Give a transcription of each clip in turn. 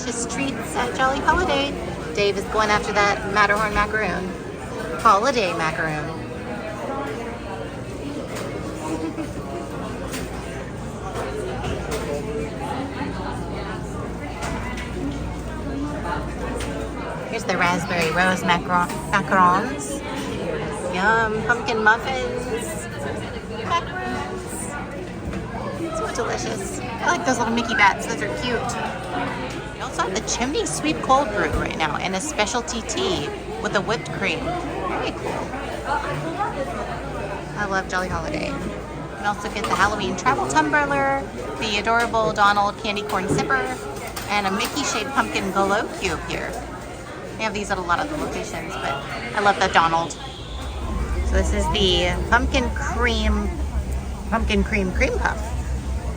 delicious treats at Jolly Holiday. Dave is going after that Matterhorn macaroon. Holiday macaroon. Here's the raspberry rose macarons. Yum, pumpkin muffins. Macarons. So delicious. I like those little Mickey bats, those are cute. We also have the chimney sweet cold brew right now and a specialty tea with a whipped cream. Very cool. I love Jolly Holiday. You can also get the Halloween travel tumbler, the adorable Donald candy corn sipper, and a Mickey shaped pumpkin glow cube here. They have these at a lot of the locations, but I love the Donald. So this is the pumpkin cream cream puff.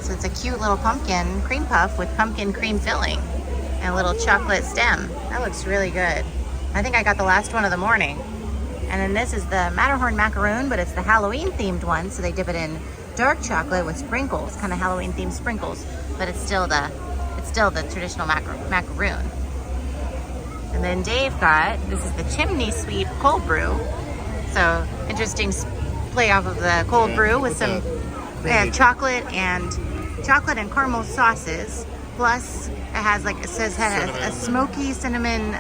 So it's a cute little pumpkin cream puff with pumpkin cream filling and a little chocolate stem. That looks really good. I think I got the last one of the morning. And then this is the Matterhorn macaroon, but it's the Halloween themed one. So they dip it in dark chocolate with sprinkles, kind of Halloween themed sprinkles, but it's still the traditional macaroon. And then Dave got, this is the chimney sweet cold brew. So interesting play off of the cold brew with some chocolate and caramel sauces. Plus it has a smoky cinnamon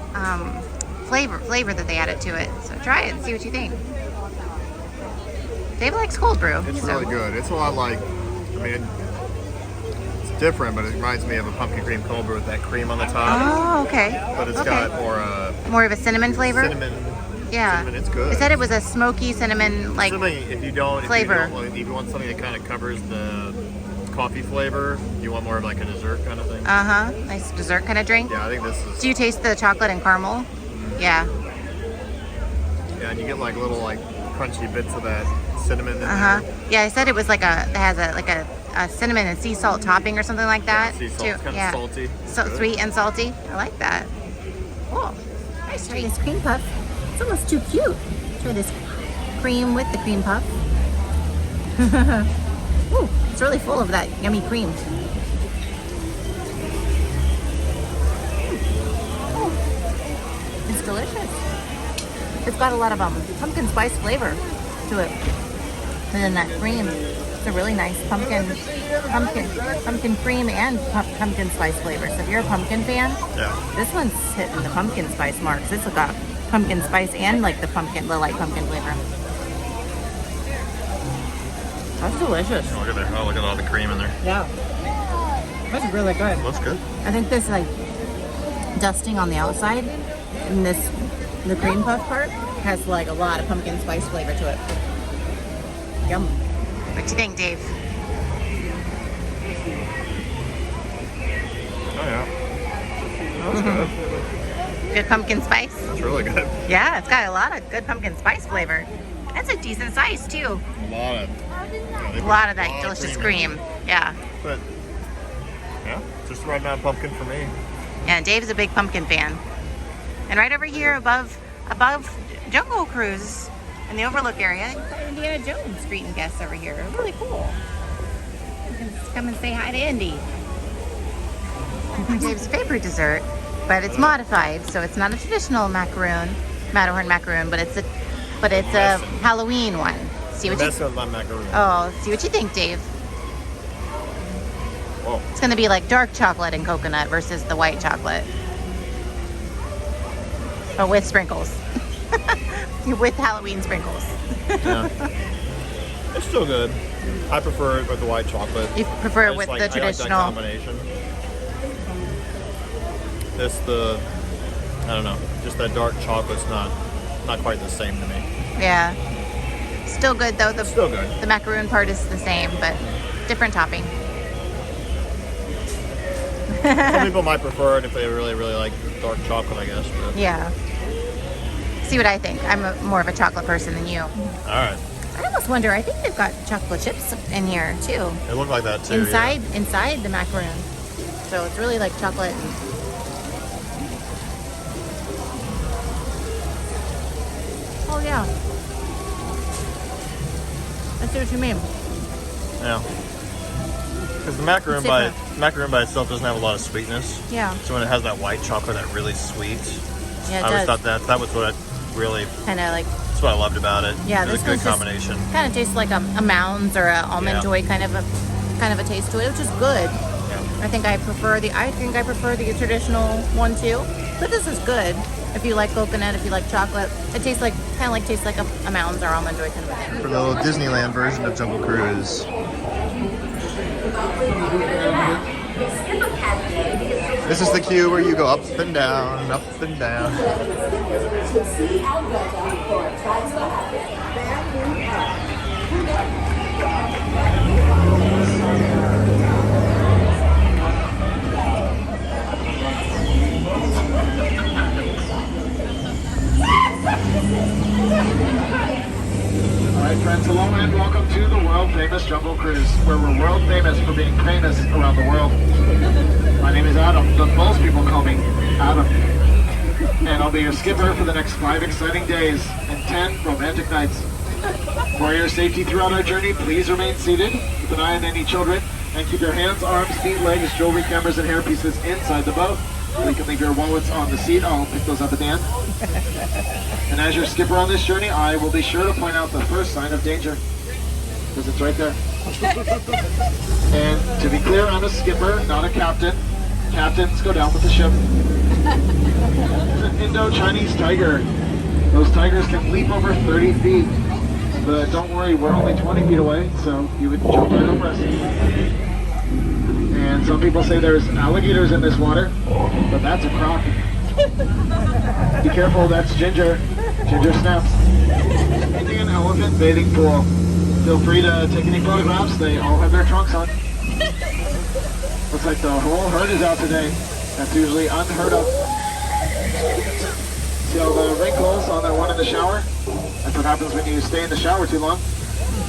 flavor that they added to it. So try it and see what you think. Dave likes cold brew. It's really good. It's a lot like, it's different, but it reminds me of a pumpkin cream cold brew with that cream on the top. Oh, okay. But it's got more of a cinnamon flavor. Yeah. Cinnamon, it's good. It said it was a smoky cinnamon flavor. If you want something that kind of covers the coffee flavor, you want more of like a dessert kind of thing. Nice dessert kind of drink. Yeah, I think this is. Do you taste the chocolate and caramel? Yeah. Yeah, and you get like little crunchy bits of that cinnamon in there. Yeah, I said it was it has a cinnamon and sea salt topping or something like that. Yeah, sea salt. It's kind of salty. So sweet and salty. I like that. Cool. Nice. Try this cream puff. It's almost too cute. Try this cream with the cream puff. Ooh, it's really full of that yummy cream. It's delicious. It's got a lot of pumpkin spice flavor to it. And then that cream, it's a really nice pumpkin cream and pumpkin spice flavor. So if you're a pumpkin fan, this one's hitting the pumpkin spice marks. This has got pumpkin spice and the light pumpkin flavor. That's delicious. Look at all the cream in there. Yeah. That's really good. Looks good. I think this dusting on the outside and the cream puff part has a lot of pumpkin spice flavor to it. Yum. What do you think, Dave? Oh yeah. That's good. Good pumpkin spice? That's really good. Yeah, it's got a lot of good pumpkin spice flavor. That's a decent size too. A lot of that delicious cream. Yeah. But yeah, just the right amount of pumpkin for me. Yeah, Dave's a big pumpkin fan. And right over here above Jungle Cruise in the Overlook area, you've got Indiana Jones greeting guests over here. Really cool. You can come and say hi to Indy. Dave's favorite dessert, but it's modified, so it's not a traditional Matterhorn macaroon, but it's a Halloween one. See what That's my macaroon. Oh, see what you think, Dave. Whoa. It's gonna be like dark chocolate and coconut versus the white chocolate. But with sprinkles. With Halloween sprinkles. Yeah. It's still good. I prefer it with the white chocolate. You prefer it with the traditional I like that combination. I don't know, just that dark chocolate's not quite the same to me. Yeah. Still good though. Still good. The macaroon part is the same, but different topping. Some people might prefer it if they really, really like dark chocolate, I guess. But. Yeah. See what I think. I'm more of a chocolate person than you. All right. I almost wonder, I think they've got chocolate chips in here too. It looked like that too. Inside the macaroon. So it's really like chocolate. Oh yeah. I see what you mean. Yeah. Because the It's different. macaroon by itself doesn't have a lot of sweetness. Yeah. So when it has that white chocolate, that really sweet. Yeah, it I always does. thought that was what I really. Kind of like, That's what I loved about it. yeah, It was this a good one's just combination. kind of tastes like a Mounds or a Almond Yeah. Joy kind of a taste to it, which is good. I think I prefer the traditional one too, but this is good. If you like coconut, if you like chocolate, it tastes like a Mounds or Almond Joy kind of a thing. For the little Disneyland version of Jungle Cruise. This is the queue where you go up and down, up and down. Alright friends, hello and welcome to the world famous Jungle Cruise, where we're world famous for being famous around the world. My name is Adam, but most people call me Adam. And I'll be your skipper for the next 5 exciting days and 10 romantic nights. For your safety throughout our journey, please remain seated, keep an eye on any children, and keep your hands, arms, feet, legs, jewelry, cameras, and hairpieces inside the boat. You can leave your wallets on the seat. I'll pick those up at the end. And as your skipper on this journey, I will be sure to point out the first sign of danger, because it's right there. And to be clear, I'm a skipper, not a captain. Captains go down with the ship. It's an Indo-Chinese tiger. Those tigers can leap over 30 feet. But don't worry, we're only 20 feet away, so you would jump right over us. And some people say there's alligators in this water, but that's a croc. Be careful, that's Ginger. Ginger snaps. Painting an elephant bathing pool. Feel free to take any photographs, they all have their trunks on. Looks like the whole herd is out today. That's usually unheard of. See all the wrinkles on that one in the shower? That's what happens when you stay in the shower too long.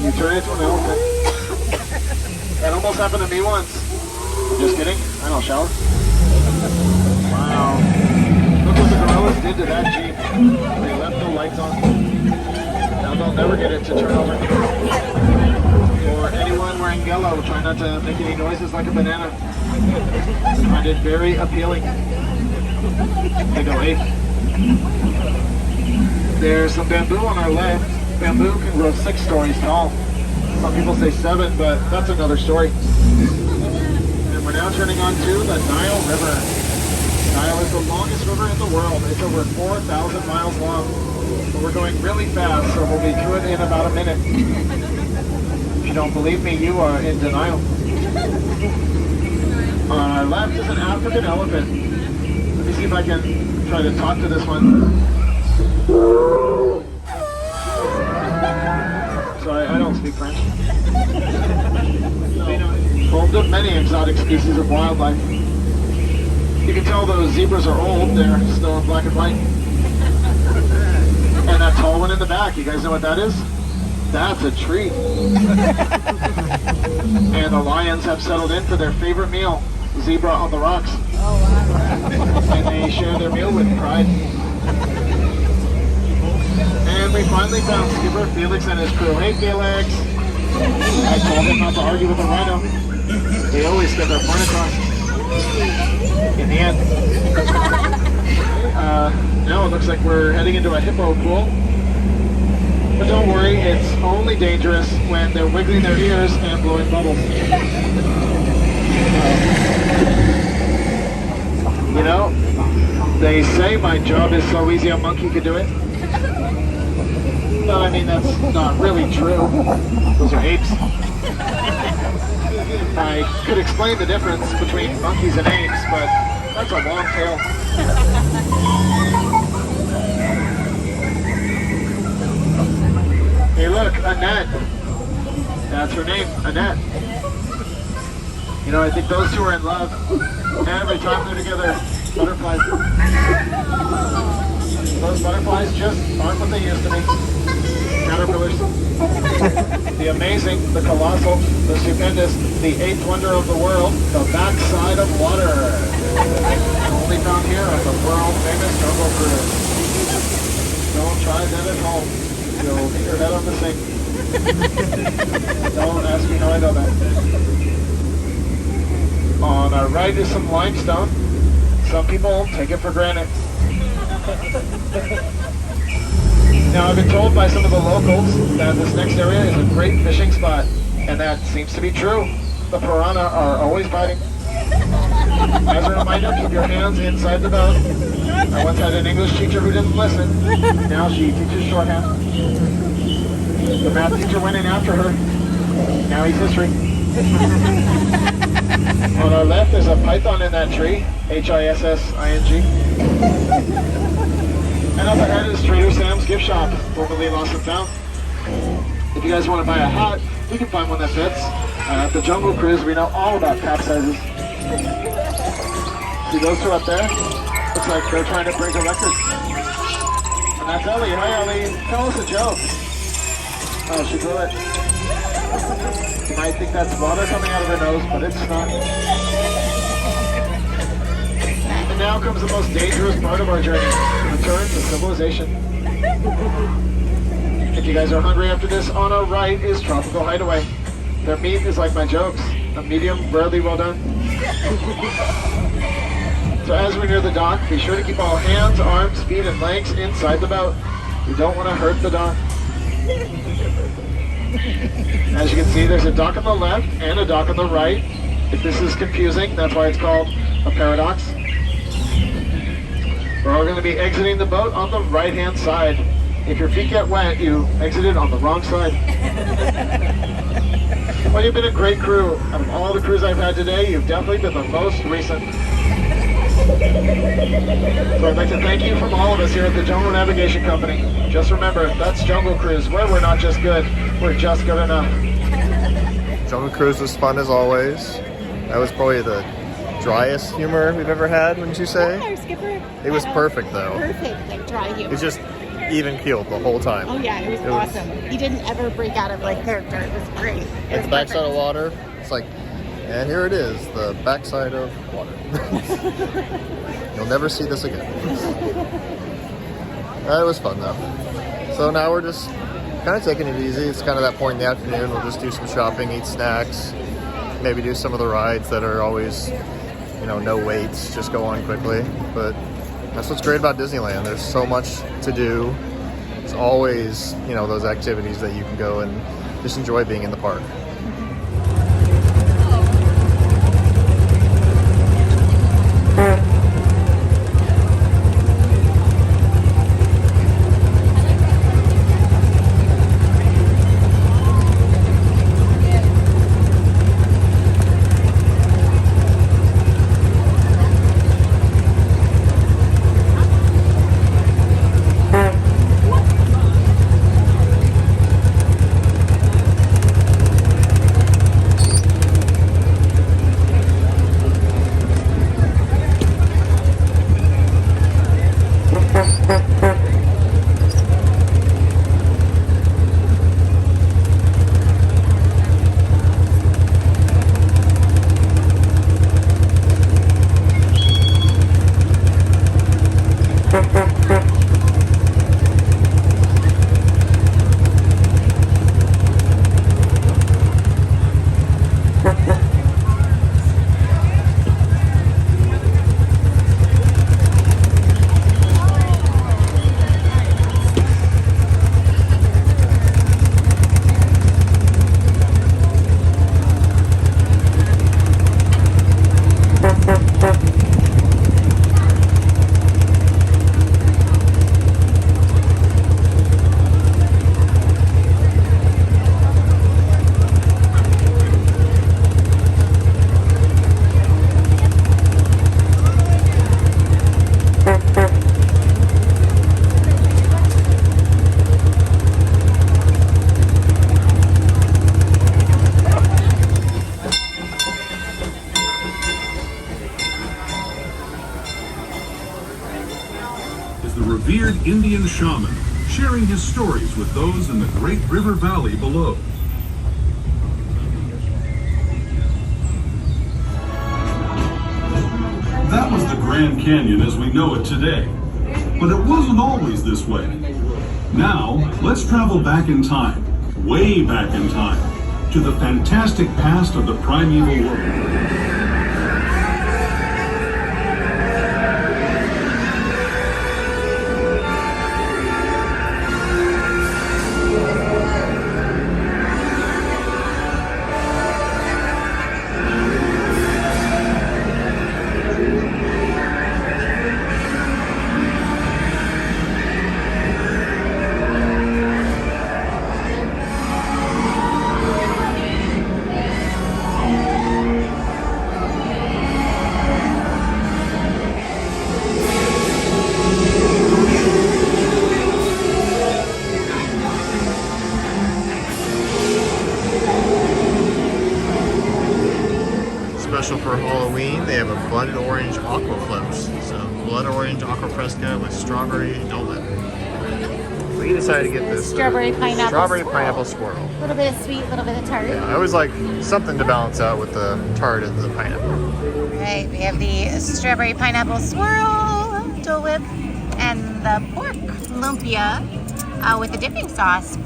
You turn into an elephant. That almost happened to me once. Just kidding, I don't shower. Wow. Look what the gorillas did to that Jeep. They left the lights on. Now they'll never get it to turn over. Or anyone wearing yellow, try not to make any noises like a banana. I find it very appealing. They go ape. There's some bamboo on our left. Bamboo can grow 6 stories tall. Some people say 7, but that's another story. And we're now turning onto the Nile River. Nile is the longest river in the world. It's over 4,000 miles long. But we're going really fast, so we'll be through it in about a minute. If you don't believe me, you are in denial. On our left is an African elephant. Let me see if I can try to talk to this one. Sorry, I don't speak French. Home to many exotic species of wildlife. You can tell those zebras are old, they're still in black and white. And that tall one in the back, you guys know what that is? That's a tree. And the lions have settled in for their favorite meal, zebra on the rocks. And they share their meal with pride. And we finally found Skipper Felix and his crew. Hey Felix! I told him not to argue with the rhino. They always get their point across. In the end. Now it looks like we're heading into a hippo pool. But don't worry, it's only dangerous when they're wiggling their ears and blowing bubbles. You know, they say my job is so easy a monkey could do it. But I mean, that's not really true. Those are apes. I could explain the difference between monkeys and apes, but that's a long tale. Hey look, Annette. That's her name, Annette. You know, I think those two are in love. Every time they're together, butterflies. Those butterflies just aren't what they used to be. Caterpillars. The amazing, the colossal, the stupendous, the 8th wonder of the world, the backside of water. Only found here on the world famous Jungle Cruise. Don't try that at home. You'll hit your head on the sink. Don't ask me how I know that. On our right is some limestone. Some people take it for granted. Now, I've been told by some of the locals that this next area is a great fishing spot, and that seems to be true. The piranha are always biting. As a reminder, keep your hands inside the boat. I once had an English teacher who didn't listen. Now she teaches shorthand. The math teacher went in after her. Now he's history. On our left, there's a python in that tree. H-I-S-S-I-N-G. And up ahead is Trader Sam's gift shop, formerly Lost and Found. If you guys want to buy a hat, you can find one that fits. At the Jungle Cruise, we know all about cap sizes. See those two up there? Looks like they're trying to break a record. And that's Ellie. Hi, Ellie. Tell us a joke. Oh, she blew it. You might think that's water coming out of her nose, but it's not. And now comes the most dangerous part of our journey, return to civilization. If you guys are hungry after this, on our right is Tropical Hideaway. Their meat is like my jokes, a medium, rarely well done. So as we near the dock, be sure to keep all hands, arms, feet, and legs inside the boat. You don't want to hurt the dock. As you can see, there's a dock on the left and a dock on the right. If this is confusing, that's why it's called a paradox. We're all going to be exiting the boat on the right-hand side. If your feet get wet, you exited on the wrong side. Well, you've been a great crew. Out of all the crews I've had today, you've definitely been the most recent. So I'd like to thank you from all of us here at the Jungle Navigation Company. Just remember, that's Jungle Cruise, where we're not just good, we're just good enough. Jungle Cruise was fun as always. That was probably the driest humor we've ever had, wouldn't you say? Our skipper. It was perfect though. Perfect, like dry humor. It was just even keeled the whole time. Oh yeah, it was awesome. He didn't ever break out of like character. It was great. At the backside of water, it's like, and here it is, the backside of water. You'll never see this again. It was fun though. So now we're just kind of taking it easy. It's kind of that point in the afternoon. We'll just do some shopping, eat snacks, maybe do some of the rides that are always, you know, no waits, just go on quickly. But that's what's great about Disneyland. There's so much to do. It's always, you know, those activities that you can go and just enjoy being in the park. revered Indian shaman, sharing his stories with those in the great river valley below. That was the Grand Canyon as we know it today. But it wasn't always this way. Now, let's travel back in time, way back in time, to the fantastic past of the primeval world. they have a blood orange aqua floats. So blood orange aqua fresca with strawberry Dole Whip. We decided to get this Strawberry pineapple strawberry swirl. pineapple swirl. A little bit of sweet, a little bit of tart. Yeah, I always like something to balance out with the tart of the pineapple. Right, we have the strawberry pineapple swirl, Dole Whip, and the pork lumpia with the dipping sauce.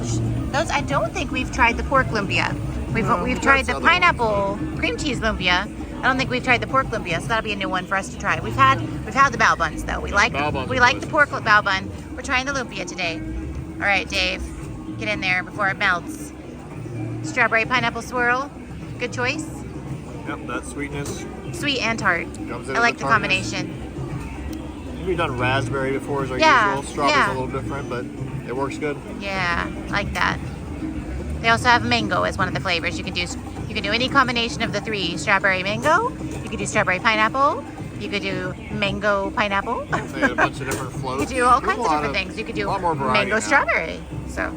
Those, I don't think we've tried the pork lumpia. We've tried the pineapple cream cheese lumpia. I don't think we've tried the pork lumpia, so that'll be a new one for us to try. We've had the bao buns though. We like the pork bao bun. We're trying the lumpia today. All right, Dave, get in there before it melts. Strawberry pineapple swirl, good choice. Yep, that sweetness. Sweet and tart. I like the combination. We've done raspberry before as our usual. Strawberry's a little different, but it works good. Yeah, like that. They also have mango as one of the flavors. You can do any combination of the three. Strawberry mango. You could do strawberry pineapple. You could do mango pineapple. They had a bunch of different floats. You could do all kinds of different things. You could do mango strawberry. So,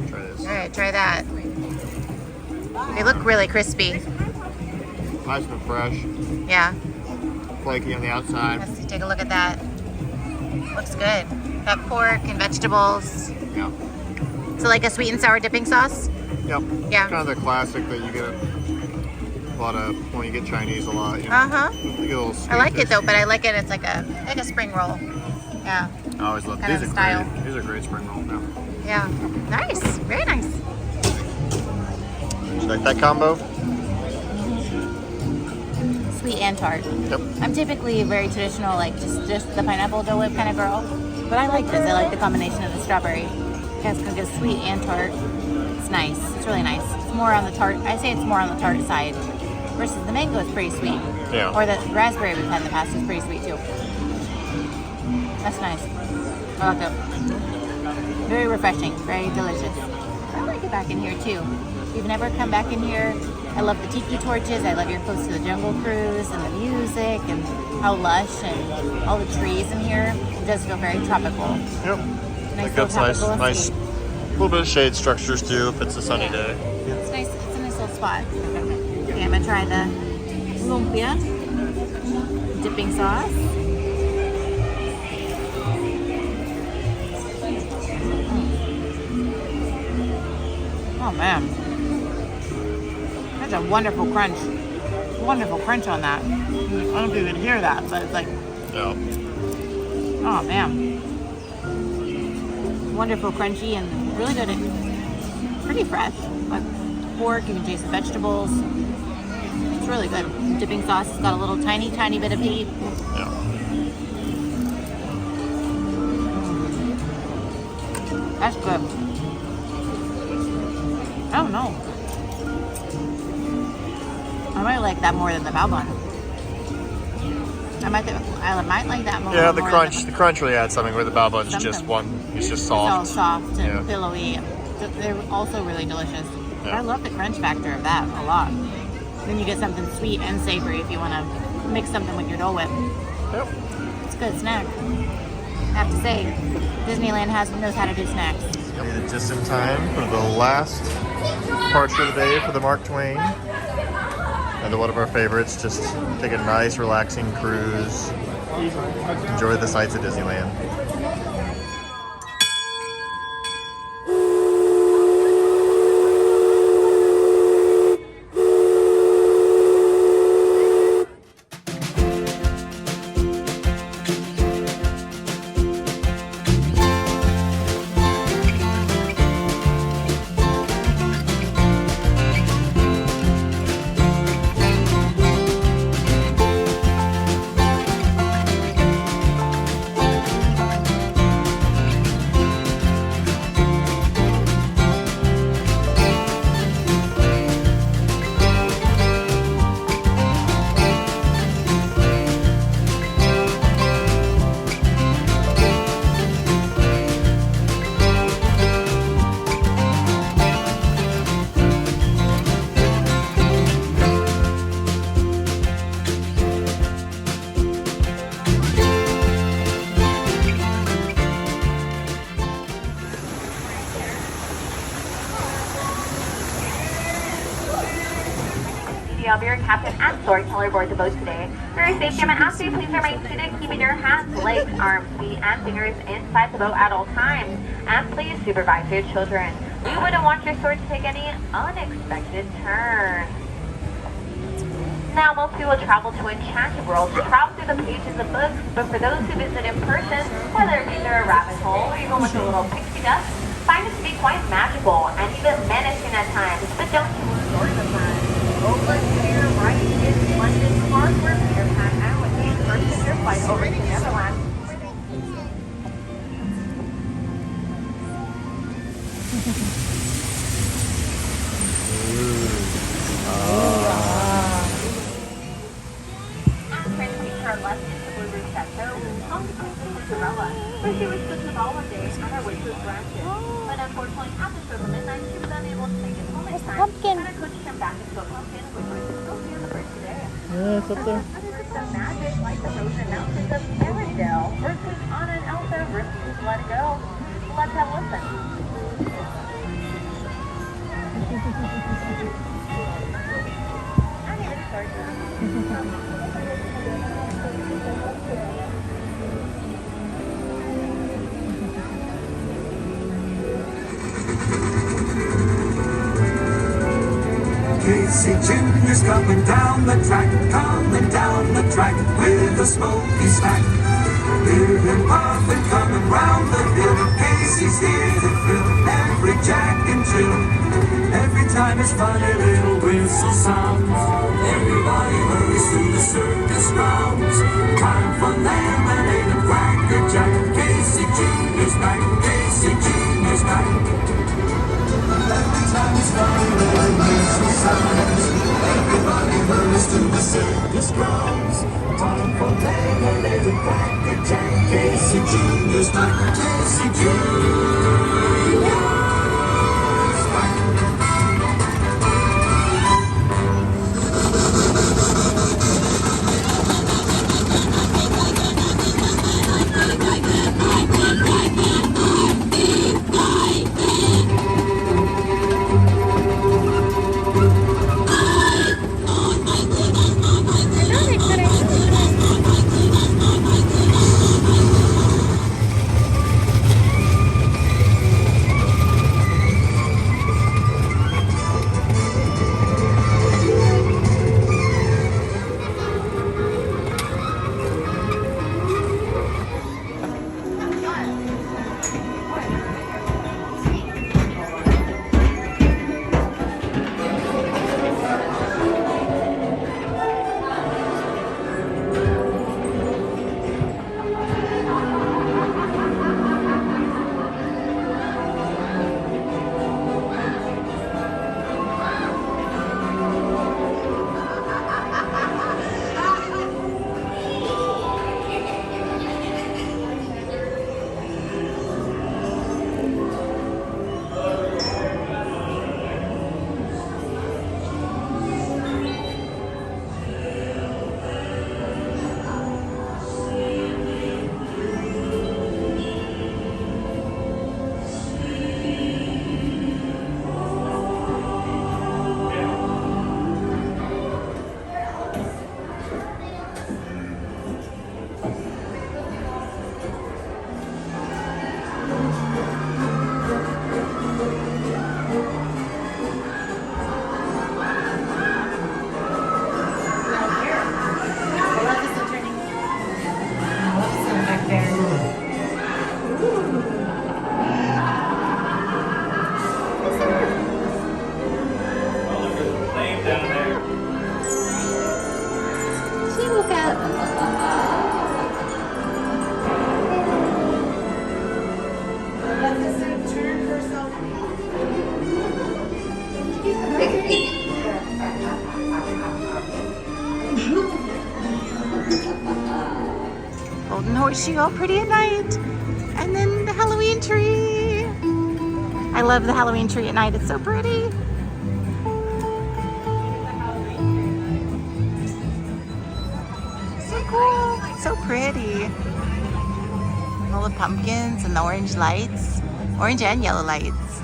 try this. All right, try that. They look really crispy. Nice and fresh. Yeah. Flaky on the outside. Let's take a look at that. Looks good. Got pork and vegetables. Yeah. So like a sweet and sour dipping sauce? Yep. Yeah. Kind of the classic that you get a lot of when you get Chinese a lot. You know, Uh-huh. You get a little sweet I like dish. it though, but I like it. It's like a spring roll. Yeah. I always love kind these. of Are style. great. These are great spring rolls now. Yeah. Nice. Very nice. You like that combo? Sweet and tart. Yep. I'm typically very traditional, like just the pineapple Dole Whip kind of girl. But I like this. I like the combination of the strawberry. It's gonna get sweet and tart. It's nice. It's really nice. It's more on the tart. I say it's more on the tart side. Versus the mango is pretty sweet. Yeah. Or the raspberry we've had in the past is pretty sweet too. That's nice. I like it. Very refreshing. Very delicious. I like it back in here too. If you've never come back in here, I love the tiki torches. I love your Close to the Jungle cruise and the music and how lush and all the trees in here. It does feel very tropical. Yep. Nice That's little nice. tropical Nice. Little bit of shade structures too if it's a sunny day. It's nice. It's a nice little spot. Okay, I'm gonna try the lumpia dipping sauce. Oh man, that's a wonderful crunch. Wonderful crunch on that. I don't know if you can hear that, but it's like, Yeah. oh man. Wonderful crunchy and really good. Pretty fresh. Like pork, you can taste the vegetables. It's really good. Dipping sauce has got a little tiny bit of heat. Yeah. That's good. I don't know. I might like that more than the bao bun. I might like that more. Yeah, the more crunch. than The crunch really adds something where the bao bun's just one. It's just It's all soft. soft and Yeah. pillowy. They're also really delicious. Yeah. I love the crunch factor of that a lot. Then you get something sweet and savory if you want to mix something with your Dole Whip. Yep. It's a good snack. I have to say, Disneyland knows how to do snacks. Made it just in time for the last departure of the day for the Mark Twain. And one of our favorites, just take a nice relaxing cruise. Enjoy the sights of Disneyland. I'll be your captain and storyteller aboard the boat today. For your safety, I'm going to ask you please remain seated, keeping your hands, legs, arms, feet, and fingers inside the boat at all times. And please supervise your children. We wouldn't want your sword to take any unexpected turns. Now, most people travel to enchanted worlds to travel through the pages of books, but for those who visit in person, whether it be through a rabbit hole or even with a little pixie dust, find it to be quite magical and even menacing at times. But don't you lose Storybookland. Over here, right in London Park, where Peter Pan and with the first of your flight over to Neverland. Left into Blue Room Chateau, home to Princess Cinderella, where she was supposed to ball one day and her wish was granted. But unfortunately, after stroke of midnight, she was unable to make it home in time. pumpkin. And her coach came back into a pumpkin, which was still here the first today. Yeah, it's up there. The magic like the frozen mountains of Arendelle, versus Anna and Elsa versus Let It Go. Let's have a listen. I need to start. Casey Jr.'s coming down the track with a smoky stack. Hear him puffin' coming round the hill. Casey's here to thrill every Jack and Jill. Every time his funny little whistle sounds, everybody hurries to the circus grounds. Time for lemonade and Cracker Jack. Casey Jr.'s back, Casey Jr.'s back. Every time his funny little whistle sounds, everybody hurries to the circus grounds. Time for lemonade and Cracker Jack. Casey Jr.'s back, Casey Jr.'s back. Golden horseshoe, all pretty at night. And then the Halloween tree. I love the Halloween tree at night. It's so pretty. So cool. So pretty. All the pumpkins and the orange lights. Orange and yellow lights.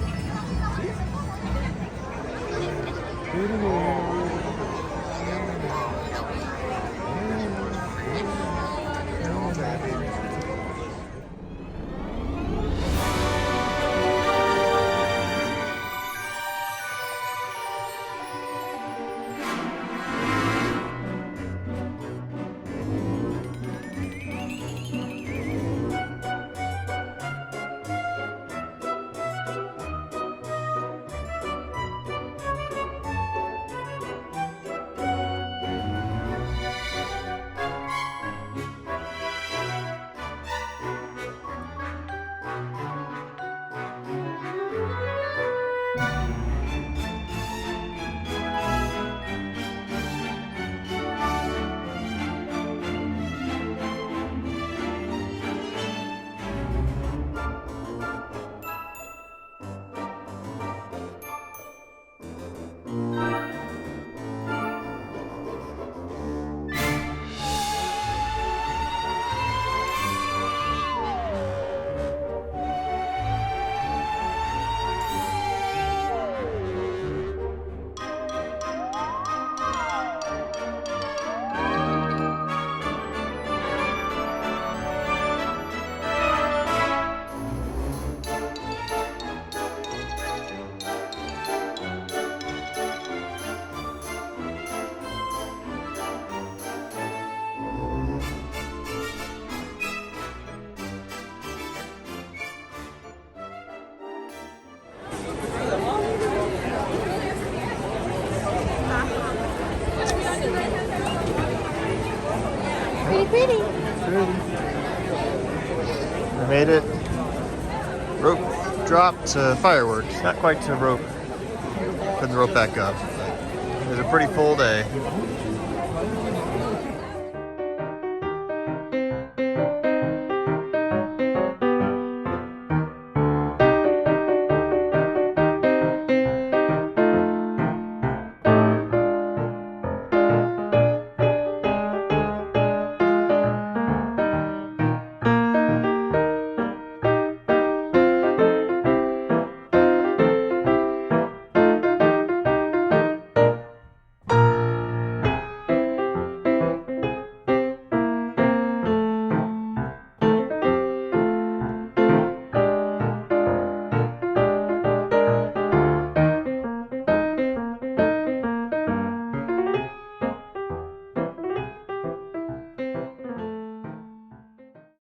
We made it. Rope drop to fireworks. Not quite to rope. Put the rope back up. It was a pretty full day.